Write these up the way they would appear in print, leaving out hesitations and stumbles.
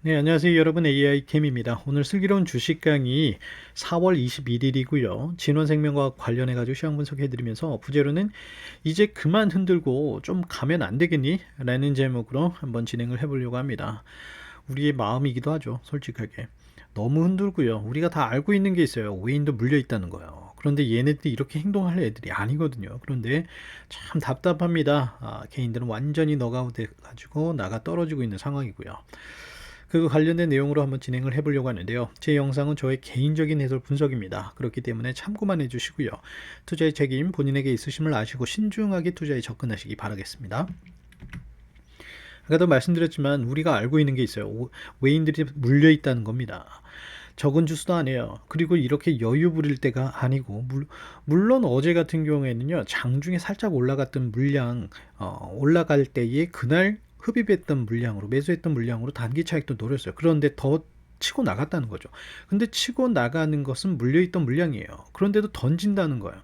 네, 안녕하세요. 여러분. AI캠입니다. 오늘 슬기로운 주식 강의 4월 21일이고요. 진원생명과 관련해가지고 시황 분석해드리면서 부제로는 이제 그만 흔들고 좀 가면 안 되겠니? 라는 제목으로 한번 진행을 해보려고 합니다. 우리의 마음이기도 하죠. 솔직하게. 너무 흔들고요. 우리가 다 알고 있는 게 있어요. 외인도 물려 있다는 거예요. 그런데 얘네들이 이렇게 행동할 애들이 아니거든요. 그런데 참 답답합니다. 개인들은 완전히 너가웃 해가지고 나가 떨어지고 있는 상황이고요. 그 관련된 내용으로 한번 진행을 해보려고 하는데요. 제 영상은 저의 개인적인 해설 분석입니다. 그렇기 때문에 참고만 해주시고요. 투자의 책임 본인에게 있으심을 아시고 신중하게 투자에 접근하시기 바라겠습니다. 아까도 말씀드렸지만 우리가 알고 있는 게 있어요. 외인들이 물려 있다는 겁니다. 적은 주수도 아니에요. 그리고 이렇게 여유 부릴 때가 아니고 물론 어제 같은 경우에는요, 장중에 살짝 올라갔던 물량 올라갈 때에 그날 흡입했던 물량으로, 매수했던 물량으로 단기 차익도 노렸어요. 그런데 더 치고 나갔다는 거죠. 근데 치고 나가는 것은 물려있던 물량이에요. 그런데도 던진다는 거예요.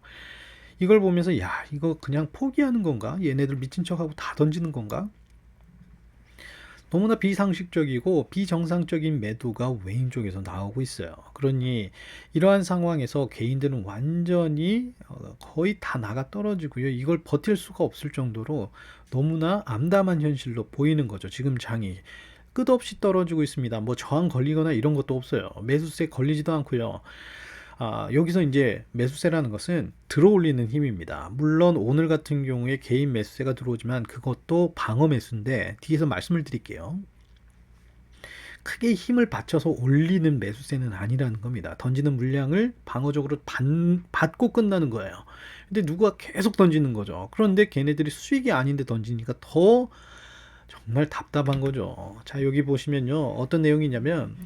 이걸 보면서 야, 이거 그냥 포기하는 건가? 얘네들 미친 척하고 다 던지는 건가? 너무나 비상식적이고 비정상적인 매도가 외인 쪽에서 나오고 있어요. 그러니 이러한 상황에서 개인들은 완전히 거의 다 나가 떨어지고요. 이걸 버틸 수가 없을 정도로 너무나 암담한 현실로 보이는 거죠. 지금 장이 끝없이 떨어지고 있습니다. 뭐 저항 걸리거나 이런 것도 없어요. 매수세 걸리지도 않고요. 여기서 이제 매수세라는 것은 들어올리는 힘입니다. 물론 오늘 같은 경우에 개인 매수세가 들어오지만 그것도 방어 매수인데 뒤에서 말씀을 드릴게요. 크게 힘을 받쳐서 올리는 매수세는 아니라는 겁니다. 던지는 물량을 방어적으로 받고 끝나는 거예요. 근데 누가 계속 던지는 거죠. 그런데 걔네들이 수익이 아닌데 던지니까 더 정말 답답한 거죠. 자, 여기 보시면요. 어떤 내용이냐면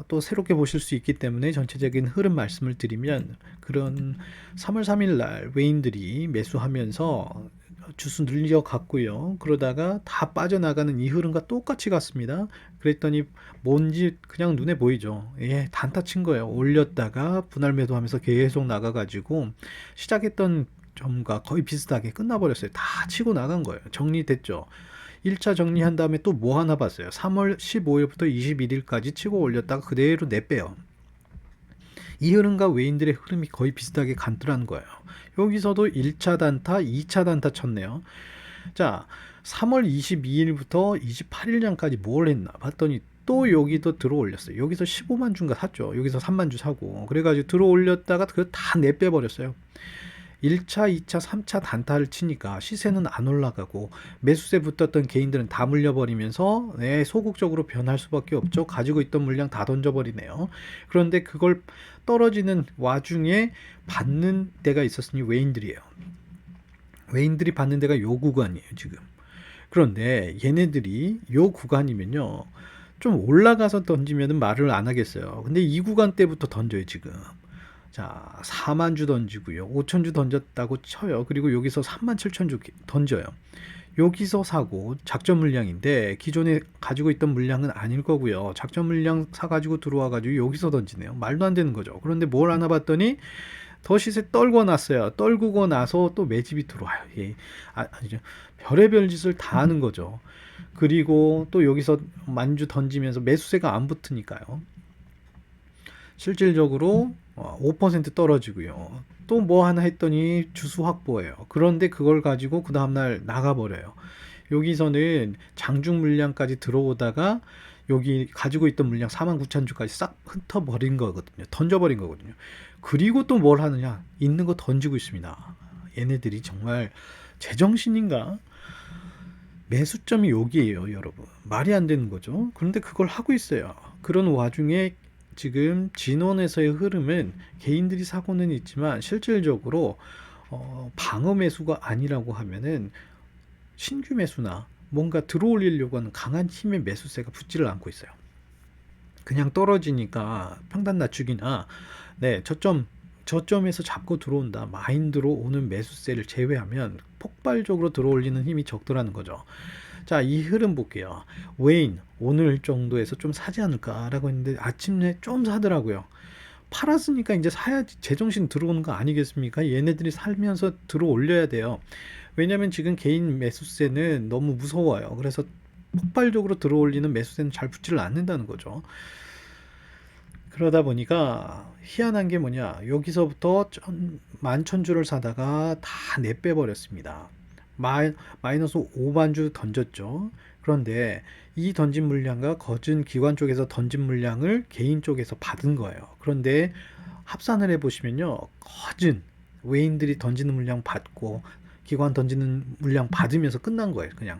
또 새롭게 보실 수 있기 때문에 전체적인 흐름 말씀을 드리면, 그런 3월 3일 날 외인들이 매수하면서 주수 늘려갔고요. 그러다가 다 빠져나가는 이 흐름과 똑같이 갔습니다. 그랬더니 뭔지 그냥 눈에 보이죠. 예, 단타 친 거예요. 올렸다가 분할 매도하면서 계속 나가가지고 시작했던 점과 거의 비슷하게 끝나버렸어요. 다 치고 나간 거예요. 정리됐죠. 1차 정리한 다음에 또 뭐 하나 봤어요. 3월 15일부터 21일까지 치고 올렸다가 그대로 내빼요. 이 흐름과 외인들의 흐름이 거의 비슷하게 간더라는 거예요. 여기서도 1차 단타, 2차 단타 쳤네요. 자, 3월 22일부터 28일장까지 뭘 했나 봤더니 또 여기도 들어 올렸어요. 여기서 15만 주인가 샀죠. 여기서 3만 주 사고. 그래가지고 들어 올렸다가 그거 다 내빼버렸어요. 1차, 2차, 3차 단타를 치니까 시세는 안 올라가고 매수세 붙었던 개인들은 다 물려버리면서 소극적으로 변할 수밖에 없죠. 가지고 있던 물량 다 던져버리네요. 그런데 그걸 떨어지는 와중에 받는 데가 있었으니 외인들이에요. 외인들이 받는 데가 요 구간이에요, 지금. 그런데 얘네들이 요 구간이면요, 좀 올라가서 던지면 말을 안 하겠어요. 근데 이 구간 때부터 던져요, 지금. 자, 4만 주 던지고요. 5천 주 던졌다고 쳐요. 그리고 여기서 3만 7천 주 던져요. 여기서 사고 작전 물량인데 기존에 가지고 있던 물량은 아닐 거고요. 작전 물량 사가지고 들어와가지고 여기서 던지네요. 말도 안 되는 거죠. 그런데 뭘 하나 봤더니 더 시세 떨고 났어요. 떨구고 나서 또 매집이 들어와요. 예. 아니죠. 별의별 짓을 다 하는 거죠. 그리고 또 여기서 만주 던지면서 매수세가 안 붙으니까요. 실질적으로 5% 떨어지고요. 또 뭐 하나 했더니 주수 확보예요. 그런데 그걸 가지고 그 다음날 나가버려요. 여기서는 장중 물량까지 들어오다가 여기 가지고 있던 물량 4만 9천 주까지 싹 흩어버린 거거든요. 던져버린 거거든요. 그리고 또 뭘 하느냐? 있는 거 던지고 있습니다. 얘네들이 정말 제정신인가? 매수점이 여기에요, 여러분. 말이 안 되는 거죠. 그런데 그걸 하고 있어요. 그런 와중에 지금 진원에서의 흐름은 개인들이 사고는 있지만 실질적으로 방어 매수가 아니라고 하면은 신규 매수나 뭔가 들어올리려고 하는 강한 힘의 매수세가 붙지를 않고 있어요. 그냥 떨어지니까 평단 낮추기나 저점에서 잡고 들어온다 마인드로 오는 매수세를 제외하면 폭발적으로 들어올리는 힘이 적더라는 거죠. 자, 이 흐름 볼게요. 웨인 오늘 정도에서 좀 사지 않을까라고 했는데 아침에 좀 사더라고요. 팔았으니까 이제 사야지, 제정신 들어오는 거 아니겠습니까? 얘네들이 살면서 들어 올려야 돼요. 왜냐면 지금 개인 매수세는 너무 무서워요. 그래서 폭발적으로 들어올리는 매수세는 잘 붙지를 않는다는 거죠. 그러다 보니까 희한한 게 뭐냐, 여기서부터 만천주를 사다가 다 내빼버렸습니다. 마이너스 5만주 던졌죠. 그런데 이 던진 물량과 거진 기관 쪽에서 던진 물량을 개인 쪽에서 받은 거예요. 그런데 합산을 해보시면요, 거진 외인들이 던지는 물량 받고 기관 던지는 물량 받으면서 끝난 거예요, 그냥.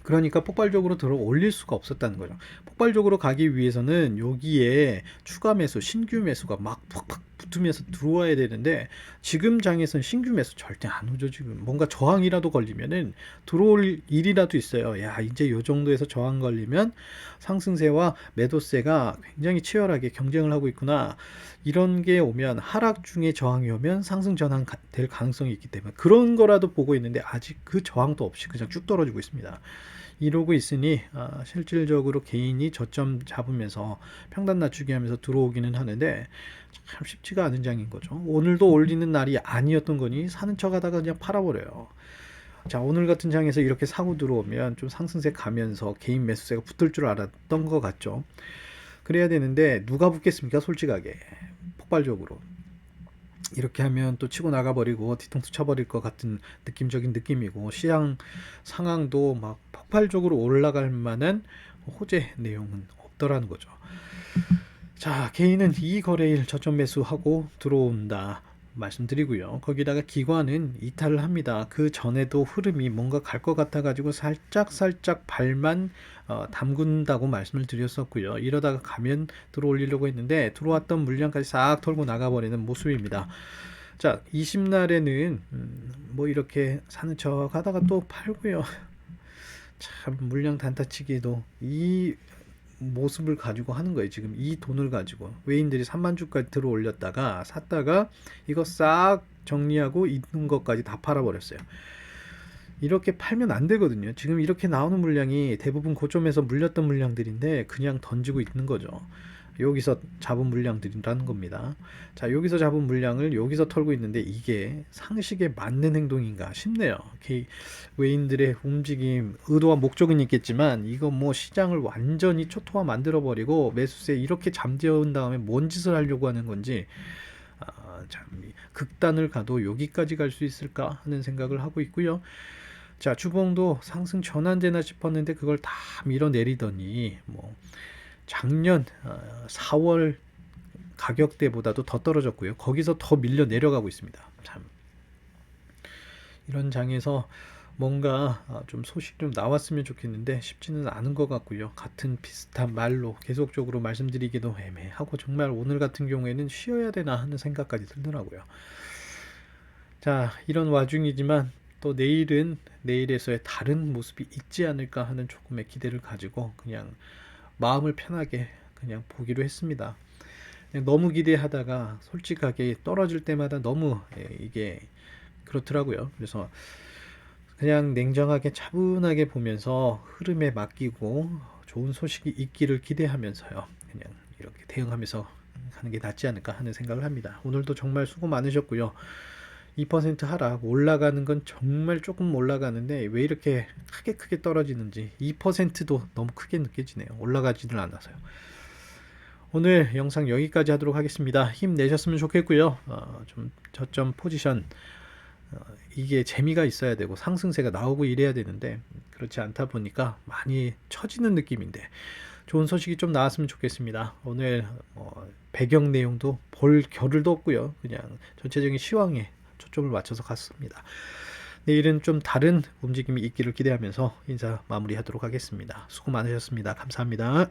그러니까 폭발적으로 들어 올릴 수가 없었다는 거죠. 폭발적으로 가기 위해서는 여기에 추가 매수, 신규 매수가 막 팍팍 붙으면서 들어와야 되는데, 지금 장에서는 신규 매수 절대 안 오죠. 지금 뭔가 저항이라도 걸리면은 들어올 일이라도 있어요. 야, 이제 요 정도에서 저항 걸리면 상승세와 매도세가 굉장히 치열하게 경쟁을 하고 있구나. 이런 게 오면, 하락 중에 저항이 오면 상승 전환 될 가능성이 있기 때문에 그런 거라도 보고 있는데, 아직 그 저항도 없이 그냥 쭉 떨어지고 있습니다. 이러고 있으니 실질적으로 개인이 저점 잡으면서 평단 낮추기 하면서 들어오기는 하는데 참 쉽지가 않은 장인 거죠. 오늘도 올리는 날이 아니었던 거니 사는 척 하다가 그냥 팔아버려요. 자, 오늘 같은 장에서 이렇게 사고 들어오면 좀 상승세 가면서 개인 매수세가 붙을 줄 알았던 것 같죠. 그래야 되는데 누가 붙겠습니까? 솔직하게 폭발적으로 이렇게 하면 또 치고 나가버리고 뒤통수 쳐버릴 것 같은 느낌적인 느낌이고, 시장 상황도 막 폭발적으로 올라갈 만한 호재 내용은 없더라는 거죠. 자, 개인은 이 거래일 저점 매수하고 들어온다 말씀드리고요. 거기다가 기관은 이탈을 합니다. 그 전에도 흐름이 뭔가 갈 것 같아 가지고 살짝 발만 담근다고 말씀을 드렸었고요. 이러다가 가면 들어올리려고 했는데 들어왔던 물량까지 싹 털고 나가버리는 모습입니다. 자, 20날에는 뭐 이렇게 사는 척 하다가 또 팔고요. 참 물량 단타치기도 이 모습을 가지고 하는 거예요. 지금 이 돈을 가지고 외인들이 3만 주까지 들어 올렸다가 샀다가 이거 싹 정리하고 있는 것까지 다 팔아버렸어요. 이렇게 팔면 안 되거든요. 지금 이렇게 나오는 물량이 대부분 고점에서 물렸던 물량들인데 그냥 던지고 있는 거죠. 여기서 잡은 물량들이라는 겁니다. 자, 여기서 잡은 물량을 여기서 털고 있는데 이게 상식에 맞는 행동인가 싶네요. 외인들의 움직임, 의도와 목적은 있겠지만 이거 뭐 시장을 완전히 초토화 만들어 버리고 매수세 이렇게 잠재운 다음에 뭔 짓을 하려고 하는 건지 참 극단을 가도 여기까지 갈 수 있을까 하는 생각을 하고 있고요. 자, 주봉도 상승 전환되나 싶었는데 그걸 다 밀어내리더니 뭐 작년 4월 가격대보다도 더 떨어졌고요. 거기서 더 밀려 내려가고 있습니다. 참 이런 장에서 뭔가 좀 소식 좀 나왔으면 좋겠는데 쉽지는 않은 것 같고요. 같은 비슷한 말로 계속적으로 말씀드리기도 애매하고, 정말 오늘 같은 경우에는 쉬어야 되나 하는 생각까지 들더라고요. 자, 이런 와중이지만 또 내일은 내일에서의 다른 모습이 있지 않을까 하는 조금의 기대를 가지고 그냥 마음을 편하게 그냥 보기로 했습니다. 그냥 너무 기대하다가 솔직하게 떨어질 때마다 너무 이게 그렇더라고요. 그래서 그냥 냉정하게 차분하게 보면서 흐름에 맡기고 좋은 소식이 있기를 기대하면서요, 그냥 이렇게 대응하면서 하는 게 낫지 않을까 하는 생각을 합니다. 오늘도 정말 수고 많으셨고요. 2% 하락, 올라가는 건 정말 조금 올라가는데 왜 이렇게 크게 떨어지는지 2%도 너무 크게 느껴지네요. 올라가지는 않아서요. 오늘 영상 여기까지 하도록 하겠습니다. 힘내셨으면 좋겠고요. 좀 저점 포지션 이게 재미가 있어야 되고 상승세가 나오고 이래야 되는데 그렇지 않다 보니까 많이 처지는 느낌인데 좋은 소식이 좀 나왔으면 좋겠습니다. 오늘 배경 내용도 볼 겨를도 없고요. 그냥 전체적인 시황에 초점을 맞춰서 갔습니다. 내일은 좀 다른 움직임이 있기를 기대하면서 인사 마무리하도록 하겠습니다. 수고 많으셨습니다. 감사합니다.